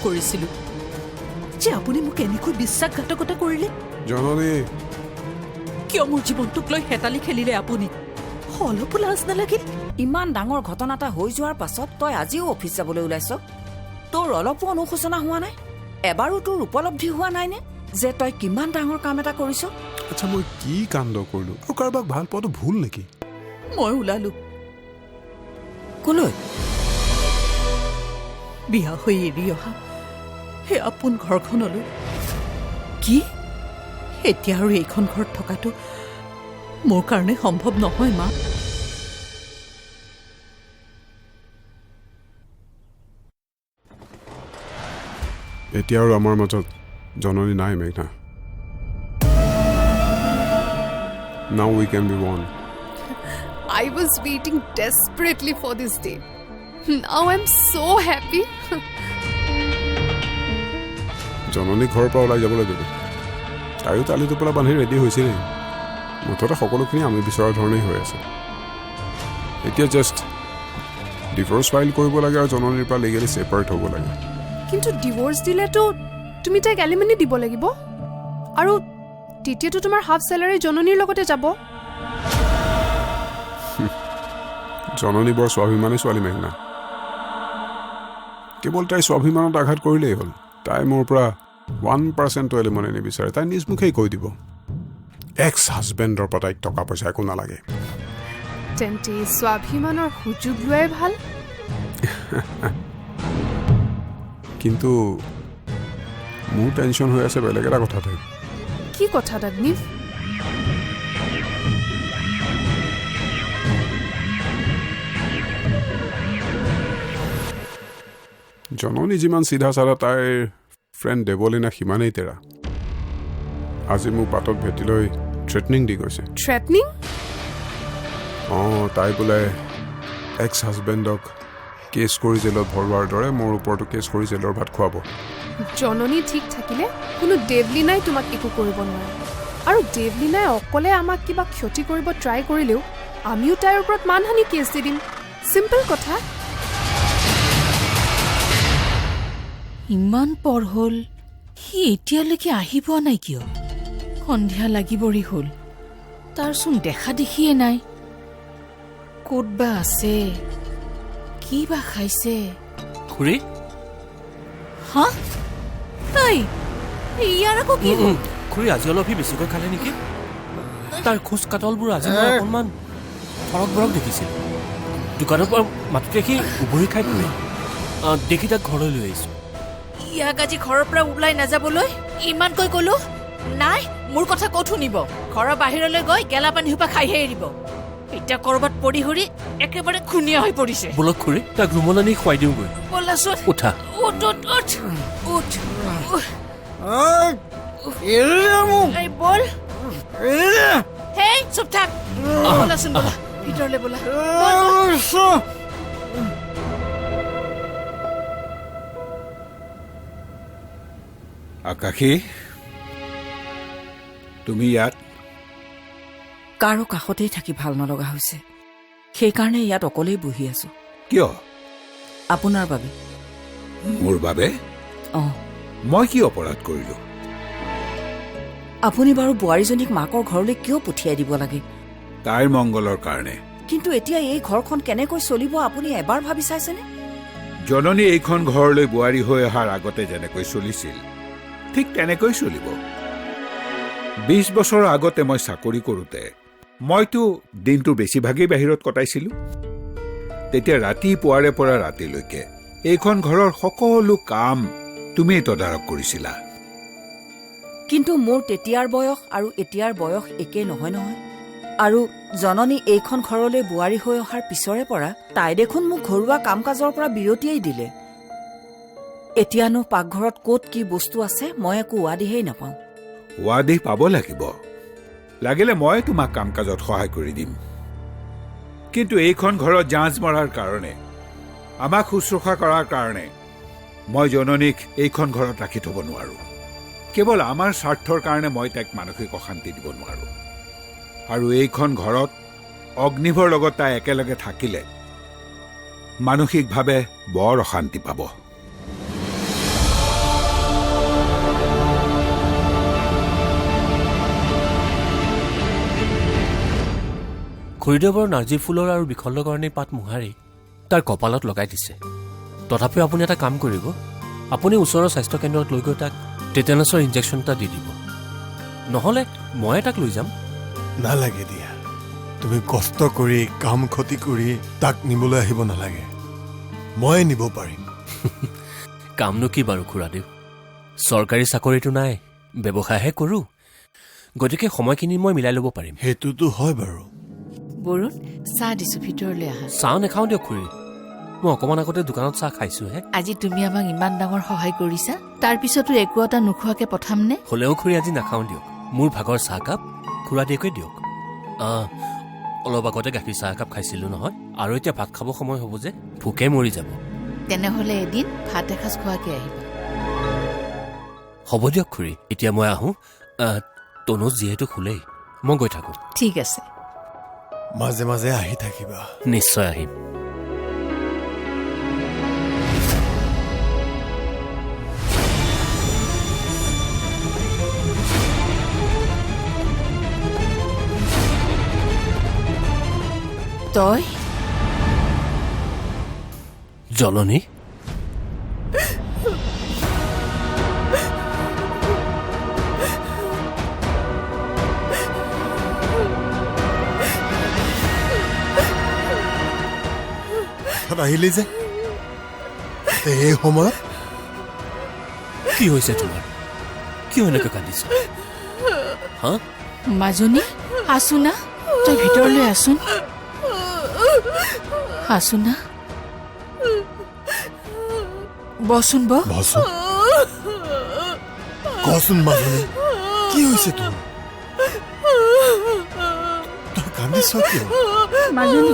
কৰিছিলো যে আপুনি মোক এনেকৈ বিশ্বাসঘাতকতা কৰিলে। জননী, কিয় মোৰ জীৱনটোক লৈ হেতালি খেলিলে আপুনি? অলপো লাজ নালাগিল? ইমান ডাঙৰ ঘটনা এটা হৈ যোৱাৰ পাছত তই আজিও অফিচ যাবলৈ ওলাইছ? তোৰ অলপো অনুশোচনা হোৱা নাই? এবাৰো তোৰ উপলব্ধি হোৱা নাই নে যে তই কিমান ডাঙৰ কাম এটা কৰিছ? আচ্ছা মই কি কাণ্ড কৰিলো আৰু কাৰোবাক ভাল পোৱাটো ভুল নেকি? মই ওলালো। কলৈ? বিয়া হৈ এৰি অহা সেই আপোন ঘৰখনলৈ। কি? এতিয়া আৰু এইখন ঘৰত থকাটো মোৰ কাৰণে সম্ভৱ নহয় মা। এতিয়া আৰু আমাৰ মাজত জননী নাই মেঘনা। Now we can be one. I was waiting desperately for this day. Now I'm so happy. জননী ঘৰৰ পৰা ওলাই যাবলৈ দিলোঁ। তাইও তালি টোপোলা বান্ধি ৰেডি হৈছিলেই। মুঠতে সকলোখিনি আমি বিচৰা ধৰণেই হৈ আছে। এতিয়া জাষ্ট ডিভোৰ্চ ফাইল কৰিব লাগে আৰু জননীৰ পৰা লিগেলি ছেপাৰেট হ'ব লাগে। কিন্তু ডিভোৰ্চ দিলেতো তুমি তাইক এলিমেনি দিব লাগিব আৰু তেতিয়াতো তোমাৰ হাফ চেলাৰী জননীৰ লগতে যাব। জননী বৰ স্বাভিমানী ছোৱালী মেঘনা। কেৱল তাই স্বাভিমানত আঘাত কৰিলেই হ'ল। তাই মোৰ পৰা 1% এলিমনি নিবিচাৰে। তাই নিজ মুখেই কৈ দিব এক্স হাজবেণ্ডৰ পৰা তাইক টকা পইচা একো নালাগে। তেন্তে স্বাভিমানৰ সুযোগ লোৱাই ভাল। কিন্তু মোৰ টেনশ্যন হৈ আছে বেলেগ এটা কথাতে। কি কথা দাগ্নিভ? জননী যিমান চিধা চাধা তাইৰ ফ্ৰেণ্ড দেৱলীনা সিমানেই তেৰা। আজি মোক বাটত ভেটি লৈ থ্ৰেটনিং দি গৈছে। থ্ৰেটনিং? তাই বোলে এক্স হাজবেণ্ডক কেছ কৰি জেলত ভৰোৱাৰ দৰে মোৰ ওপৰতো কেছ কৰি জেলৰ ভাত খুৱাব। জননী ঠিক থাকিলে কোনো দেৱলীনাই তোমাক একো কৰিব নোৱাৰে। আৰু দেৱলীনাই অকলে আমাক কিবা ক্ষতি কৰিব ট্ৰাই কৰিলেও আমিও তাইৰ ওপৰত মানহানি কেছ দি দিম। চিম্পল কথা। ইমান পৰ হ'ল, সি এতিয়ালৈকে আহি পোৱা নাই কিয়? সন্ধিয়া লাগিবৰি হ'ল, তাৰচোন দেখা দেখিয়ে নাই। ক'ত বা আছে, কি বা খাইছে? খুৰী? হা? তাই ইয়াৰ আকৌ কি হ'ল? খুৰী আজি অলপ বেছিকৈ খালে নেকি? তাৰ খোজ কাটলবোৰ আজি মই অকণমান ফৰক বৰক দেখিছিল। দোকানৰ পৰা মাটিতে সি উভৰি খাই ফুৰে। দেখি তাক ঘৰলৈ লৈ আহিছোঁ। ইয়াক আজি ঘৰৰ পৰা ওলাই নাযাবলৈ ইমানকৈ ক'লো। নাই, মোৰ কথা ক'ত শুনিব? ঘৰৰ বাহিৰলৈ গৈ গেলা পানী সোপা খাইহে এৰিব। এতিয়া ক'ৰবাত পৰি হৰি একেবাৰে খুনীয়া হৈ পৰিছে। বলক খুৰী, তাক ৰুমলৈ নি খুৱাই দিওঁগৈ। বলাচোন। উঠা। উঠ উঠ উঠ উঠ। এই বল। হেই চুপ থাক। বলাচোন বলা, ভিতৰলৈ বলা। আকাশী, তুমি ইয়াত কাৰো কাষতেই থাকি ভাল নলগা হৈছে সেইকাৰণে ইয়াত অকলেই বহি আছো কিয় আপোনাৰ বাবে মোৰ বাবে অঁ মই কি অপৰাধ কৰিলো আপুনি বাৰু বোৱাৰীজনীক মাকৰ ঘৰলৈ কিয় পঠিয়াই দিব লাগে তাইৰ মংগলৰ কাৰণে কিন্তু এতিয়া এই ঘৰখন কেনেকৈ চলিব আপুনি এবাৰ ভাবি চাইছেনে জননী এইখন ঘৰলৈ বোৱাৰী হৈ অহাৰ আগতে যেনেকৈ চলিছিল ঠিক তেনেকৈ চলিব 20 বছৰ আগতে মই চাকৰি কৰোঁতে মইতো দিনটো বেছিভাগেই বাহিৰত কটাইছিলোঁ তেতিয়া ৰাতিপুৱাৰে পৰা ৰাতিলৈকে এইখন ঘৰৰ সকলো কাম তুমি তদাৰক কৰিছিলা কিন্তু মোৰ তেতিয়াৰ বয়স আৰু এতিয়াৰ বয়স একে নহয় নহয় আৰু জননী এইখন ঘৰলৈ বোৱাৰী হৈ অহাৰ পিছৰে পৰা তাই দেখোন মোক ঘৰুৱা কাম কাজৰ পৰা বিৰতিয়েই দিলে এতিয়ানো পাকঘৰত ক'ত কি বস্তু আছে মই একো ৱাদিহেই নাপাওঁ ৱাদি পাব লাগিব লাগিলে মই তোমাক কাম কাজত সহায় কৰি দিম কিন্তু এইখন ঘৰত জাঁজ মৰাৰ কাৰণে আমাক শুশ্ৰূষা কৰাৰ কাৰণে মই জননীক এইখন ঘৰত ৰাখি থ'ব নোৱাৰো কেৱল আমাৰ স্বাৰ্থৰ কাৰণে মই তাইক মানসিক অশান্তি দিব নোৱাৰো আৰু এইখন ঘৰত অগ্নিভৰ লগত তাই একেলগে থাকিলে মানসিকভাৱে বৰ অশান্তি পাব খুৰীদেৱৰ নাৰ্জী ফুলৰ আৰু বিশল্যকৰণী পাত মোহাৰি তাৰ কপালত লগাই দিছে তথাপিও আপুনি এটা কাম কৰিব আপুনি ওচৰৰ স্বাস্থ্যকেন্দ্ৰত লৈ গৈ তাক টেটেনাছৰ ইনজেকশ্যন এটা দি দিব নহ'লে মই তাক লৈ যাম নালাগে দিয়া তুমি কষ্ট কৰি কাম ক্ষতি কৰি তাক নিবলৈ আহিব নালাগে মই নিব পাৰিম কামনো কি বাৰু খুৰাদেউ চৰকাৰী চাকৰিটো নাই ব্যৱসায়হে কৰোঁ গতিকে সময়খিনি মই মিলাই ল'ব পাৰিম সেইটোতো হয় বাৰু বৰুণ চাহ দিছো ভিতৰলৈ আহা চাহ নাখাওঁ দিয়ক খুৰী মই অকণমান আগতে দোকানত চাহ খাইছোহে আজি তুমি আমাক ইমান ডাঙৰ সহায় কৰিছা তাৰ পিছতো একো এটা নোখোৱাকে পঠামনে হ'লেও খুৰী আজি নাখাওঁ দিয়ক মোৰ ভাগৰ চাহকাপ খুৰাদেউকে দিয়ক অলপ আগতে গাখীৰ চাহ একাপ খাইছিলোঁ নহয় আৰু এতিয়া ভাত খাব সময় হ'ব যে ভোকে মৰি যাব তেনেহ'লে এদিন ভাত এসাঁজ খোৱাকে আহিবা হ'ব দিয়ক খুৰী এতিয়া মই আহোঁ তনুজ যিহেতু শুলেই মই গৈ থাকোঁ ঠিক আছে মাজে মাজে আহি থাকিবা নিশ্চয় আহিম তই জলনী আহিলি যে এই সময়ত কি হৈছে তোমাৰ কিয় এনেকৈ কান্দিছ হা মাজনী আছো না তই ভিতৰলৈ আছোন আছো না বচোন বচোন কচোন মাজনী কি হৈছে তোৰ তই কান্দিছ কিয় মাজনী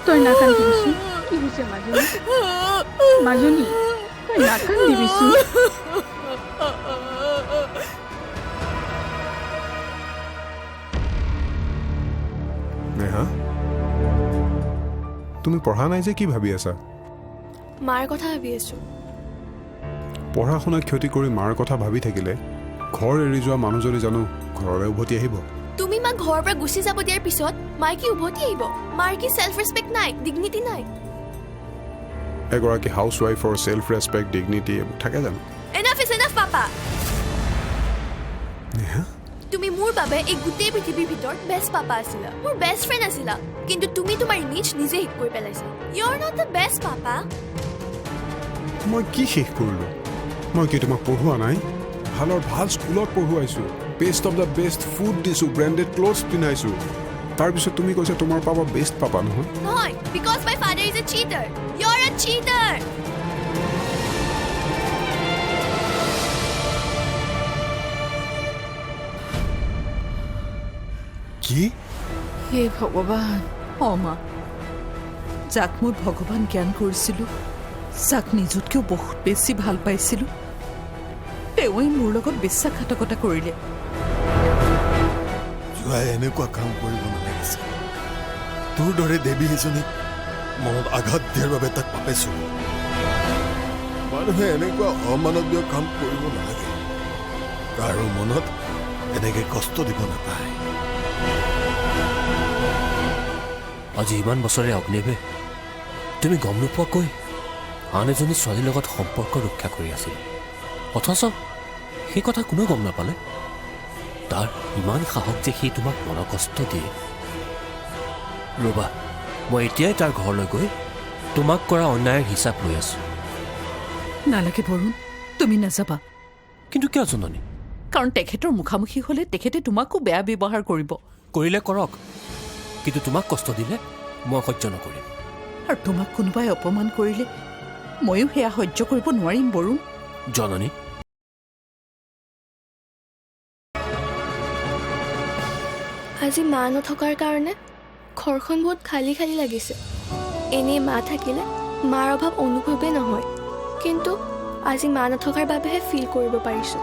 তই নাকান্দিবিচোন কি হৈছে মাজনী মাজনী তই নাকান্দিবিচোন নেহা তুমি পঢ়া নাই যে কি ভাবি আছা মাৰ কথা ভাবি আছো পঢ়া শুনা ক্ষতি কৰি মাৰ কথা ভাবি থাকিলে ঘৰ এৰি যোৱা মানুহজনী জানো ঘৰলৈ উভতি আহিব তুমি মাক ঘৰৰ পৰা গুচি যাব দিয়াৰ পিছত মায়ে কি উভতি আহিব মাৰ কি চেল্ফ ৰেচপেক্ট নাই ডিগনিটি নাই এগৰাকী হাউচ ৱাইফৰ চেল্ফ ৰেচপেক্ট ডিগনিটি থাকে জানো enough is enough papa Neha তুমি মোৰ বাবে এই গোটেই পৃথিৱীৰ ভিতৰত বেষ্ট পাপা আছিলা মোৰ বেষ্ট ফ্ৰেণ্ড আছিলা কিন্তু তুমি তোমাৰ ইমেজ নিজে শেষ কৰি পেলাইছা you are not the best papa মই কি শেষ কৰিলোঁ মই কি তোমাক পঢ়োৱা নাই ভালৰ ভাল স্কুলত পঢ়ুৱাইছোঁ best of the best food দিছোঁ ব্ৰেণ্ডেড ক্লথছ পিন্ধাইছোঁ তাৰপিছত তুমি কৈছা তোমাৰ পাপা বেষ্ট পাপা নহয় নহয় because my father is a cheater you are a cheater কি হে ভগৱান মা যাক মই ভগৱান জ্ঞান কৰিছিলোঁ যাক নিজতকৈও বহুত বেছি ভাল পাইছিলোঁ তেওঁই মোৰ লগত বিশ্বাসঘাতকতা কৰিলে তই এনেকুৱা কাম কৰিব নালাগিছে তোৰ দৰে দেৱী এজনীক মনত আঘাত দিয়াৰ বাবে তাক পাপেছো মানুহে এনেকুৱা অমানৱীয় কাম কৰিব নালাগে কাৰো মনত এনেকে কষ্ট দিব নাপায় আজি ইমান বছৰে অগ্নিৱে তুমি গম নোপোৱাকৈ আন এজনী ছোৱালীৰ লগত সম্পৰ্ক ৰক্ষা কৰি আছিল অথচ সেই কথা কোনেও গম নাপালে তাৰ ইমান সাহস যে সি তোমাক মনৰ কষ্ট দিয়ে ৰবা মই এতিয়াই তাৰ ঘৰলৈ গৈ তোমাক কৰা অন্যায়ৰ হিচাপ লৈ আছো নালাগে বৰুণ তুমি নাযাবা কিন্তু কিয় জননী কাৰণ তেখেতৰ মুখামুখি হ'লে তেখেতে তোমাকো বেয়া ব্যৱহাৰ কৰিব কৰিলে কৰক কিন্তু তোমাক কষ্ট দিলে মই সহ্য নকৰিম আৰু তোমাক কোনোবাই অপমান কৰিলে ময়ো সেয়া সহ্য কৰিব নোৱাৰিম বৰুণ জননী আজি মা নথকাৰ কাৰণে ঘৰখন বহুত খালী খালী লাগিছে এনেই মা থাকিলে মাৰ অভাৱ অনুভৱেই নহয় কিন্তু আজি মা নথকাৰ বাবেহে ফিল কৰিব পাৰিছোঁ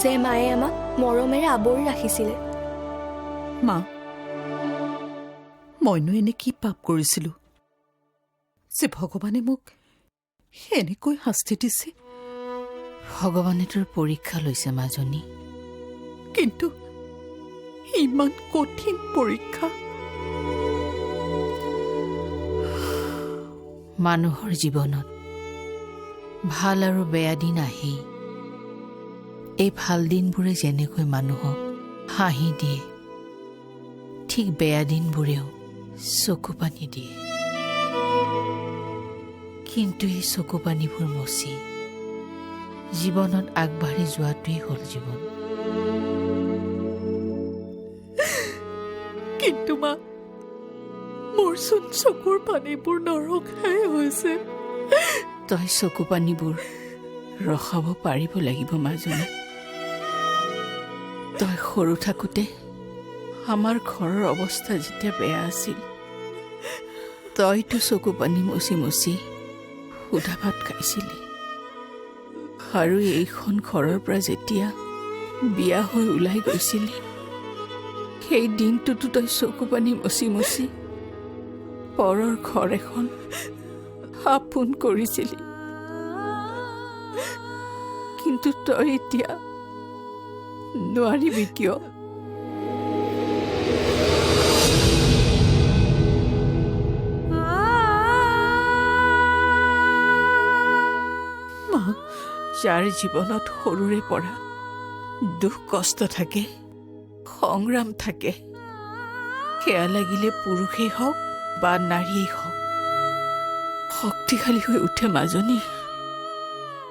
যে মায়ে আমাক মৰমেৰে আৱৰি ৰাখিছিলে মা মইনো এনে কি পাপ কৰিছিলোঁ যে ভগৱানে মোক এনেকৈ শাস্তি দিছে ভগৱানে তোৰ পৰীক্ষা লৈছে মাজনী কিন্তু ইমান কঠিন পৰীক্ষা মানুহৰ জীৱনত ভাল আৰু বেয়া দিন আহেই এই ভাল দিনবোৰে যেনেকৈ মানুহক হাঁহি দিয়ে ঠিক বেয়া দিনবোৰেও চকু পানী দিয়ে কিন্তু এই চকু পানীবোৰ মচি জীৱনত আগবাঢ়ি যোৱাটোৱেই হ'ল জীৱন কিন্তু মা মোৰচোন চকুৰ পানীবোৰ নৰখাই হৈছে তই চকু পানীবোৰ ৰখাব পাৰিব লাগিব মাজনী তই সৰু থাকোঁতে আমাৰ ঘৰৰ অৱস্থা যেতিয়া বেয়া আছিল তইতো চকু পানী মচি মচি সুধা ভাত খাইছিলি আৰু এইখন ঘৰৰ পৰা যেতিয়া বিয়া হৈ ওলাই গৈছিলি সেই দিনটোতো তই চকু পানী মচি মচি পৰৰ ঘৰ এখন আপোন কৰিছিলি কিন্তু তই এতিয়া নোৱাৰিবি কিয় যাৰ জীৱনত সৰুৰে পৰা দুখ কষ্ট থাকে সংগ্ৰাম থাকে সেয়া লাগিলে পুৰুষেই হওক বা নাৰীয়েই হওক শক্তিশালী হৈ উঠে মাজনী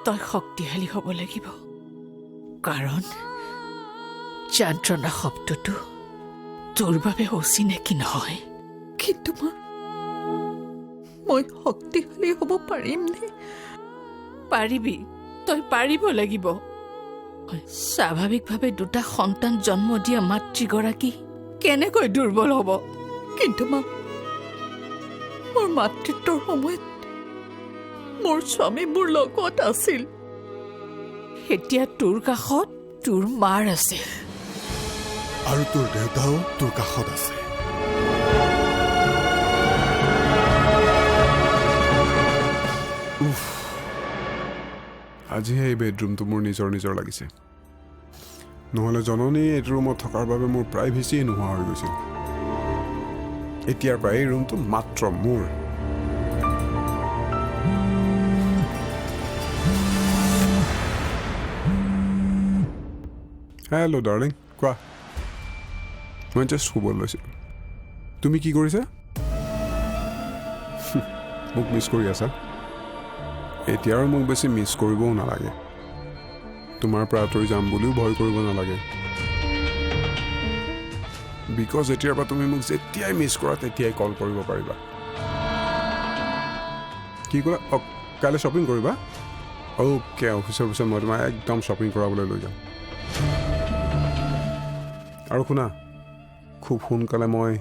তই শক্তিশালী হ'ব লাগিব কাৰণ যন্ত্ৰণা শব্দটো তোৰ বাবে অচিনাকি নহয় কিন্তু মই শক্তিশালী হ'ব পাৰিমনে পাৰিবি তই পাৰিব লাগিব স্বাভাৱিকভাৱে দুটা সন্তান জন্ম দিয়া মাতৃগৰাকী কেনেকৈ দুৰ্বল হ'ব কিন্তু মোৰ মাতৃত্বৰ সময়ত মোৰ স্বামী মোৰ লগত আছিল এতিয়া তোৰ কাষত তোৰ মাৰ আছে আৰু তোৰ দেউতাও তোৰ কাষত আছে আজিহে এই বেডৰুমটো মোৰ নিজৰ নিজৰ লাগিছে নহ'লে জননী এইটো ৰুমত থকাৰ বাবে মোৰ প্ৰাইভেচিয়ে নোহোৱা হৈ গৈছিল এতিয়াৰ পৰা এই ৰুমটো মাত্ৰ মোৰ হেল্ল' ডাৰ্লিং কোৱা মই জাষ্ট শুব লৈছিলোঁ তুমি কি কৰিছা মোক মিছ কৰি আছা এতিয়া আৰু মোক বেছি মিছ কৰিবও নালাগে তোমাৰ পৰা আঁতৰি যাম বুলিও ভয় কৰিব নালাগে বিকজ এতিয়াৰ পৰা তুমি মোক যেতিয়াই মিছ কৰা তেতিয়াই কল কৰিব পাৰিবা কি ক'লা কাইলৈ শ্বপিং কৰিবা অ'কে অফিচৰ পিছত মই তোমাক একদম শ্বপিং কৰাবলৈ লৈ যাম আৰু শুনা খুব সোনকালে মই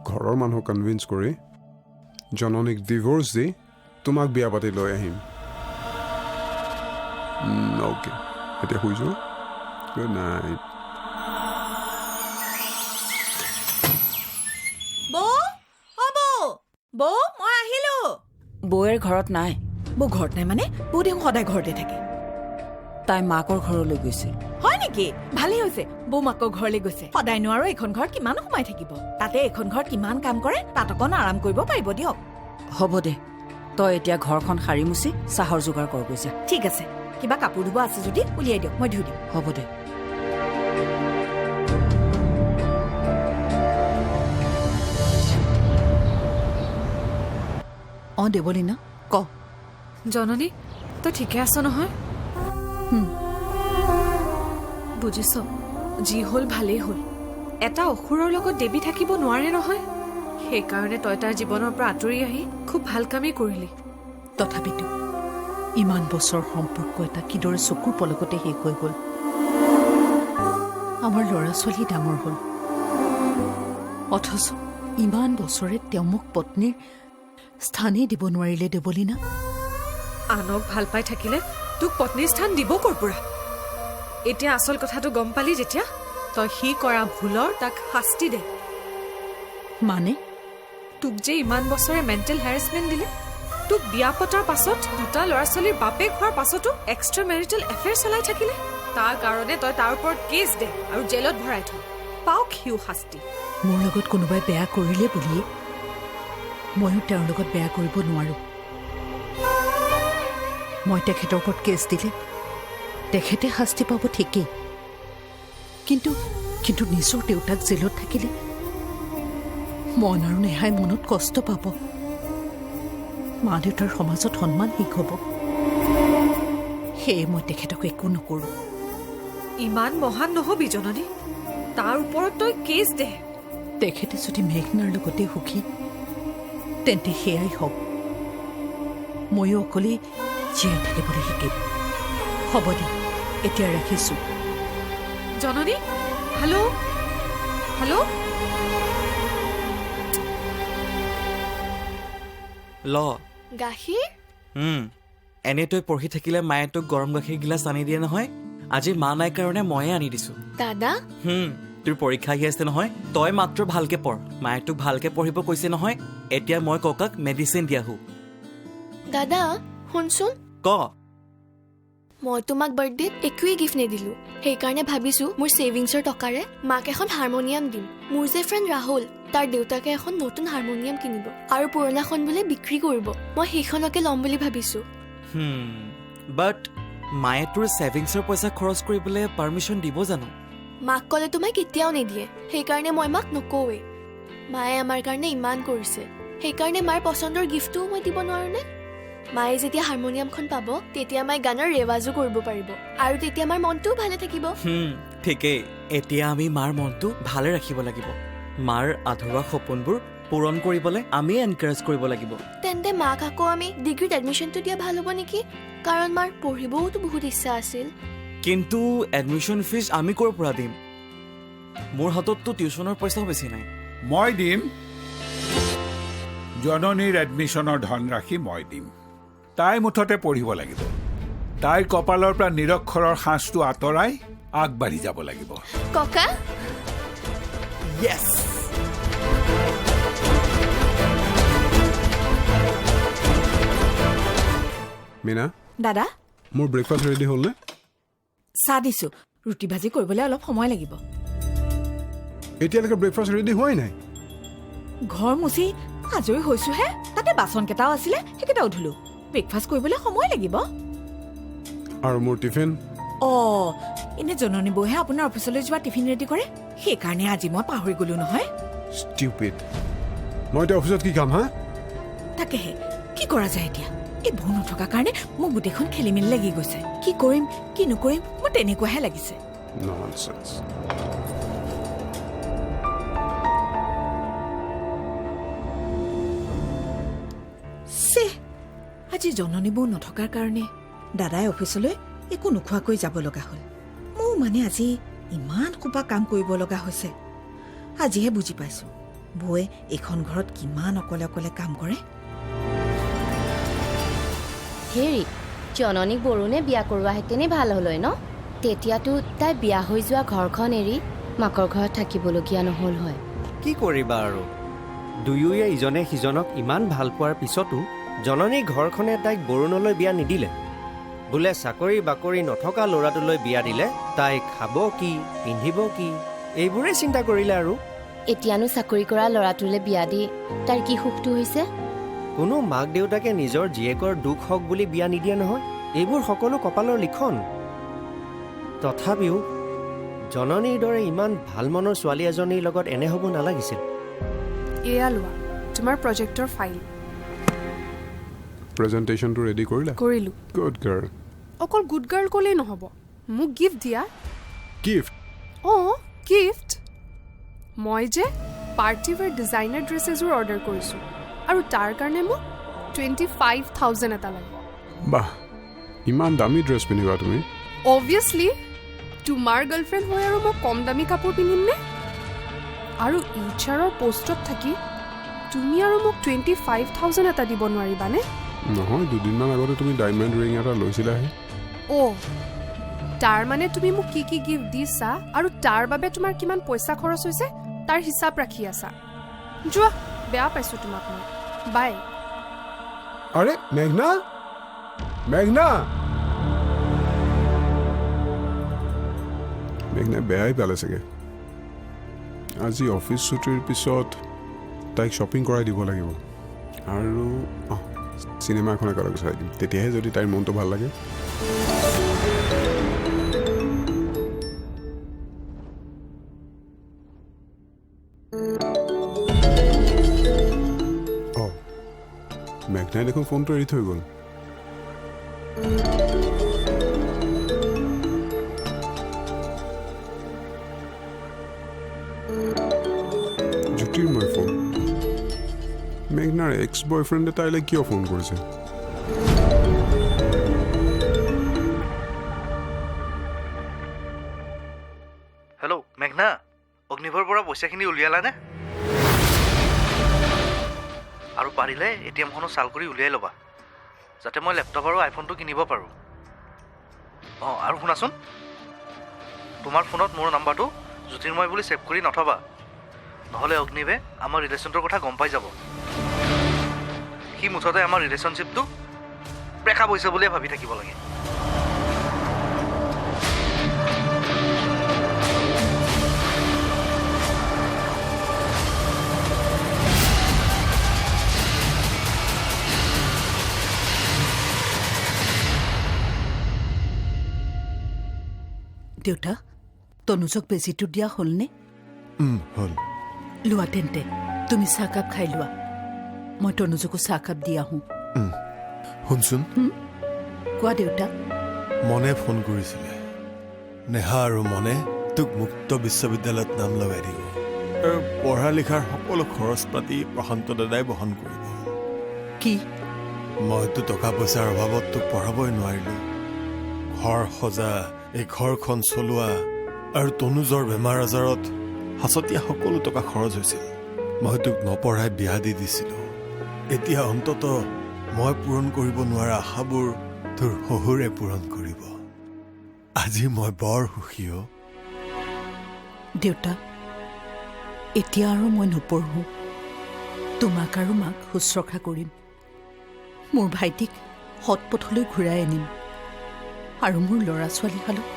ঘৰৰ মানুহক কনভিন্স কৰি জননীক ডিভোৰ্চ দি তোমাক বিয়া পাতি লৈ আহিম অ'কে এতিয়া শুই যোৱা গুড নাইট বৌৰ ঘৰত নাই। বৌ ঘৰত নাই মানে? বৌ দেখোন সদায় ঘৰতে থাকে। তাই মাকৰ ঘৰলৈ গৈছিল। হয় নেকি? ভালেই হৈছে, বৌ মাকৰ ঘৰলৈ গৈছে। সদায় নোৱাৰো এইখন ঘৰত কিমান সোমাই থাকিব। তাতে এইখন ঘৰত কিমান কাম কৰে, তাত অকণ আৰাম কৰিব পাৰিব দিয়ক। হ'ব দে, তই এতিয়া ঘৰখন সাৰি মুচি চাহৰ যোগাৰ কৰ গৈছা। ঠিক আছে, কিবা কাপোৰ ধুব আছে যদি উলিয়াই দিয়ক, মই ধুই দিম। হ'ব দে। অঁ দেৱলীনা, ক। জননী, তই ঠিকে আছ নহয়? বুজিছ, যি হ'ল ভালেই হ'ল। এটা অসুৰৰ লগত দেৱী থাকিব নোৱাৰে নহয়। সেইকাৰণে তই তাৰ জীৱনৰ পৰা আঁতৰি আহি খুব ভাল কামেই কৰিলি। তথাপিতো ইমান বছৰ সম্পৰ্ক এটা কিদৰে চকুৰ পলকতে শেষ হৈ গ'ল। আমাৰ ল'ৰা ছোৱালী ডাঙৰ হ'ল, অথচ ইমান বছৰে তেওঁ মোক পত্নীৰ স্থানেই দিব নোৱাৰিলে দেৱলীনা। আনক ভাল পাই থাকিলে তোক পত্নীৰ স্থান দিব ক'ৰ পৰা? এতিয়া আচল কথাটো গম পালি যেতিয়া, তই সি কৰা ভুলৰ তাক শাস্তি দে। মানে তোক যে ইমান বছৰে মেণ্টেল হেৰাছমেণ্ট দিলে, তোক বিয়া পতাৰ পাছত দুটা ল'ৰা ছোৱালীৰ বাপেক হোৱাৰ পাছতো এক্সট্ৰা মেৰিটেল এফেয়াৰ চলাই থাকিলে, তাৰ কাৰণে তই তাৰ ওপৰত কেছ দে আৰু জেলত ভৰাই থ। পাওক সিও শাস্তি। মোৰ লগত কোনোবাই বেয়া কৰিলে বুলিয়ে ময়ো তেওঁৰ লগত বেয়া কৰিব নোৱাৰো। মই তেখেতৰ ওপৰত কেছ দিলে তেখেতে শাস্তি পাব ঠিকেই, কিন্তু নিজৰ দেউতাক জেলত থাকিলে মন আৰু নেহাই মনত কষ্ট পাব। মা দেউতাৰ সমাজত সন্মান শেষ হ'ব। সেয়ে মই তেখেতক একো নকৰোঁ। ইমান মহান নহবি জননী, তাৰ ওপৰত তই কেছ দে। তেখেতে যদি মেঘনাৰ লগতে সুখী তেন্তে সেয়াই হওক। ময়ো অকলেই জীয়াই থাকিবলৈ শিকিম। হ'ব দে, এতিয়া ৰাখিছোঁ। জননী, হেল্ল' হেল্ল'। ল গাখীৰ? এনেই তই পঢ়ি থাকিলে মায়ে তোক গৰম গাখীৰ গিলাচ আনি দিয়ে নহয়। আজি মা নাই কাৰণে ময়ে আনি দিছো। দাদা? তোৰ পৰীক্ষা আহি আছে নহয়, তই মাত্ৰ ভালকে পঢ়। মায়ে তোক ভালকে পঢ়িব কৈছে নহয়। এতিয়া মই ককাক মেডিচিন দিয়াহো। দাদা শুনচোন, ক। মই তোমাক বাৰ্থডেত একোৱেই গিফ্ট নিদিলো। সেইকাৰণে ভাবিছো মোৰ ছেভিংছৰ টকাৰে মাক এখন হাৰমনিয়াম দিম। মোৰ যে ফ্ৰেণ্ড ৰাহুল, তাৰ দেউতাকে এখন নতুন হাৰমনিয়াম কিনিব আৰু পুৰণাখন বোলে বিক্ৰী কৰিব। মই সেইখনকে ল'ম বুলি ভাবিছো। বাট মায়ে তোৰ ছেভিংছৰ পইচা খৰচ কৰিবলৈ পাৰ্মিশ্যন দিব জানো? মাক ক'লে তোমাক কেতিয়াও নিদিয়ে। সেইকাৰণে মই মাক নকওঁৱেই। মায়ে আমাৰ কাৰণে ইমান কৰিছে, সেইকাৰণে মাৰ পচন্দৰ গিফ্টটোও মই দিব নোৱাৰো নে? মায়ে যেতিয়া হাৰমনিয়ামখন পাব তেতিয়া মায়ে গানৰ ৰেৱাজো কৰিব পাৰিব আৰু তেতিয়া মাৰ মনটোও ভালে থাকিব। ঠিকেই। এতিয়া আমি মাৰ মনটো ভালে ৰাখিব লাগিব। মাৰ আধৰুৱা সপোনবোৰ পূৰণ কৰিবলৈ আমি এনকাৰেজ কৰিব লাগিব। তেন্তে মাক আকৌ আমি ডিগ্ৰীত এডমিশ্যনটো দিয়া ভাল হ'ব নেকি? কাৰণ মাৰ পঢ়িবওতো বহুত ইচ্ছা আছিল। কিন্তু এডমিশ্যন ফিজ আমি ক'ৰ পৰা দিম? মোৰ হাতততো টিউশ্যনৰ পইচাও বেছি নাই। মই দিম। জননীৰ এডমিশ্যনৰ ধনৰাশি মই দিম। তাই মুঠতে পঢ়িব লাগিব। তাইৰ কপালৰ পৰা নিৰক্ষৰৰ সাঁচটো আঁতৰাই আগবাঢ়ি যাব লাগিব। ককা? Yes! মীনা, দাদা মোৰ ব্ৰেকফাষ্ট ৰেডি হ'লনে? চাহ দিছো, ৰুটি ভাজি কৰিবলৈ অলপ সময় লাগিব। এতিয়ালৈকে ব্ৰেকফাষ্ট ৰেডি হোৱাই নাই? ঘৰ মুচি আজৰি হৈছোহে, তাতে বাচন কেইটাও আছিলে, সেইকেইটাও ধুলো। ব্ৰেকফাষ্ট কৰিবলৈ সময় লাগিব। আৰু মোৰ টিফিন? এনে জননী বৌহে আপোনাৰ অফিচলৈ যোৱা টিফিন ৰেডি কৰে। সেইকাৰণে আজি মই পাহৰি গলো নহয়। ষ্টিউপিড। মই এতিয়া অফিচত কি কাম? তাকেহে কি কৰা যায় এতিয়া? এই বৌ নথকাৰ কাৰণে মোক গোটেইখন খেলি মেলি লাগি গৈছে। কি কৰিম কি নকৰিম মোৰ তেনেকুৱাহে লাগিছে। ননচেন্স। আজি জননী বৌ নথকাৰ কাৰণে দাদাই অফিচলৈ একো নোখোৱাকৈ যাব লগা হ'ল। মোৰ মানে আজি ইমান সোপা কাম কৰিব লগা হৈছে। আজিহে বুজি পাইছো বৌয়ে এইখন ঘৰত কিমান অকলে অকলে কাম কৰে। হেৰি, জননীক বৰুণে বিয়া কৰোৱাহেঁতেনে ভাল হ'ল ন? তেতিয়াতো তাই বিয়া হৈ যোৱা ঘৰখন এৰি মাকৰ ঘৰত থাকিবলগীয়া নহ'ল হয়। কি কৰিবা আৰু, দুয়োয়ে ইজনে সিজনক ইমান ভাল পোৱাৰ পিছতো জননী ঘৰখনে তাইক বৰুণলৈ বিয়া নিদিলে বোলে চাকৰি বাকৰি নথকা ল'ৰাটোলৈ বিয়া দিলে তাই খাব কি পিন্ধিব কি এইবোৰে চিন্তা কৰিলে আৰু এতিয়ানো চাকৰি কৰা ল'ৰাটোলৈ বিয়া দি তাৰ কি সুখটো হৈছে কোনো মাক দেউতাকে নিজৰ জীয়েকৰ দুখ হওক বুলি বিয়া নিদিয়ে নহয় এইবোৰ সকলো কপালৰ লিখন তথাপিও জননীৰ দৰে ইমান ভাল মনৰ ছোৱালী এজনীৰ লগত এনে হ'ব নালাগিছিল এয়া লোৱা তোমাৰ প্ৰজেক্টৰ ফাইল প্ৰেজেণ্টেশ্যনটো ৰেডি কৰিলা কৰিলোঁ গুড গাৰ্ল অকল গুড গাৰ্ল ক'লেই নহ'ব মোক গিফ্ট দিয়া গিফ্ট অঁ গিফ্ট মই যে পাৰ্টি ৱেৰ ডিজাইনাৰ ড্ৰেছ এযোৰ অৰ্ডাৰ কৰিছোঁ আৰু তাৰ কাৰণে মোক 25,000 এটা লাগে বাহ ইমান দামী ড্ৰেছ পিন্ধিবা তুমি অবভিয়াছলি তোমাৰ গাৰ্লফ্ৰেণ্ড হৈ আৰু মই কম দামী কাপোৰ পিন্ধিম নে আৰু এইচআৰৰ পোষ্টত থাকি তুমি আৰু মোক 25,000 এটা দিব নোৱাৰিবানে নহয় দুদিনমান আগতে তুমি ডায়মণ্ড ৰিং এটা লৈছিলাহে অ' তাৰ মানে তুমি মোক কি কি গিফ্ট দিছা আৰু তাৰ বাবে তোমাৰ কিমান পইচা খৰচ হৈছে তাৰ হিচাপ ৰাখি আছা যোৱা বেয়া পাইছোঁ তোমাক মই বাই আৰে মেঘনা মেঘনা মেঘনাই বেয়াই পালে চাগে আজি অফিচ ছুটিৰ পিছত তাইক শ্বপিং কৰাই দিব লাগিব আৰু চিনেমা এখন একেলগে চাই দিম তেতিয়াহে যদি তাইৰ মনটো ভাল লাগে মেঘনাই দেখোন ফোনটো এৰি থৈ গ'ল জ্যোতিৰ্ময় ফোন মেঘনাৰ এক্স বয়ফ্ৰেণ্ডে তাইলৈ কিয় ফোন কৰিছে হেল্ল' মেঘনা অগ্নিভৰ পৰা পইচাখিনি উলিয়ালানে আৰু পাৰিলে এটিএমখনো চাল কৰি উলিয়াই ল'বা যাতে মই লেপটপ আৰু আইফোনটো কিনিব পাৰোঁ অঁ আৰু শুনাচোন তোমাৰ ফোনত মোৰ নাম্বাৰটো জ্যোতিৰ্ময় বুলি ছেভ কৰি নথবা নহ'লে অগ্নিৱে আমাৰ ৰিলেশ্যনটোৰ কথা গম পাই যাব সি মুঠতে আমাৰ ৰিলেশ্যনশ্বিপটো ব্ৰেকআপ হৈছে বুলিয়ে ভাবি থাকিব লাগে দেউতা তনুজক বেজীটো দিয়া হ'লনে হ'ল লোৱা তেন্তে তুমি চাহকাপ খাই লোৱা মই তনুজকো চাহকাপ দি আহোঁ শুনচোন কোৱা দেউতা মনে ফোন কৰিছিলে নেহা আৰু মনে তোক মুক্ত বিশ্ববিদ্যালয়ত নাম লগাই দিব আৰু পঢ়া লিখাৰ সকলো খৰচ পাতি প্ৰশান্ত দাদাই বহন কৰিব কি মইতো টকা পইচাৰ অভাৱত তোক পঢ়াবই নোৱাৰিলোঁ ঘৰ সজা এই ঘৰখন চলোৱা আৰু তনুজৰ বেমাৰ আজাৰত হাঁচতীয়া সকলো টকা খৰচ হৈছিল মই তোক নপঢ়াই বিয়া দি দিছিলোঁ এতিয়া অন্তত মই পূৰণ কৰিব নোৱাৰা আশাবোৰ তোৰ শহুৰে পূৰণ কৰিব আজি মই বৰ সুখী দেউতা এতিয়া আৰু মই নপঢ়োঁ তোমাক আৰু মাক শুশ্ৰূষা কৰিম মোৰ ভাইটিক সৎ পথলৈ ঘূৰাই আনিম আৰু মোৰ ল'ৰা ছোৱালীহালক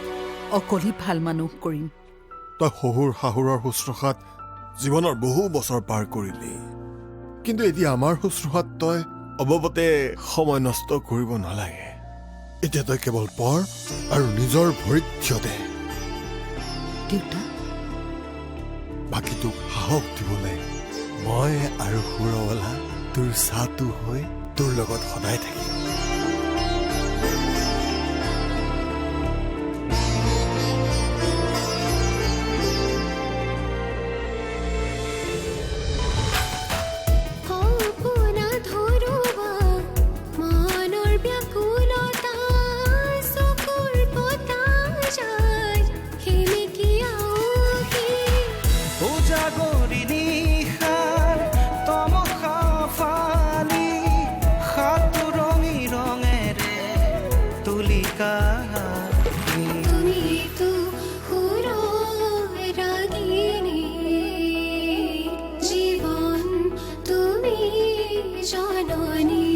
অকলি ভাল মানুহ কৰিম তই শহুৰ শাহুৰৰ শুশ্ৰূষাত জীৱনৰ বহু বছৰ পাৰ কৰিলি কিন্তু এতিয়া আমাৰ শুশ্ৰূষাত তই অববতে সময় নষ্ট কৰিব নালাগে এতিয়া তই কেৱল পঢ় আৰু নিজৰ ভৰিত থিয় দে দেউতা বাকী তোক সাহস দিবলৈ মই আৰু সুৰৱালা তোৰ চাহটো হৈ তোৰ লগত সদায় থাকিম জীবন তুমি জননী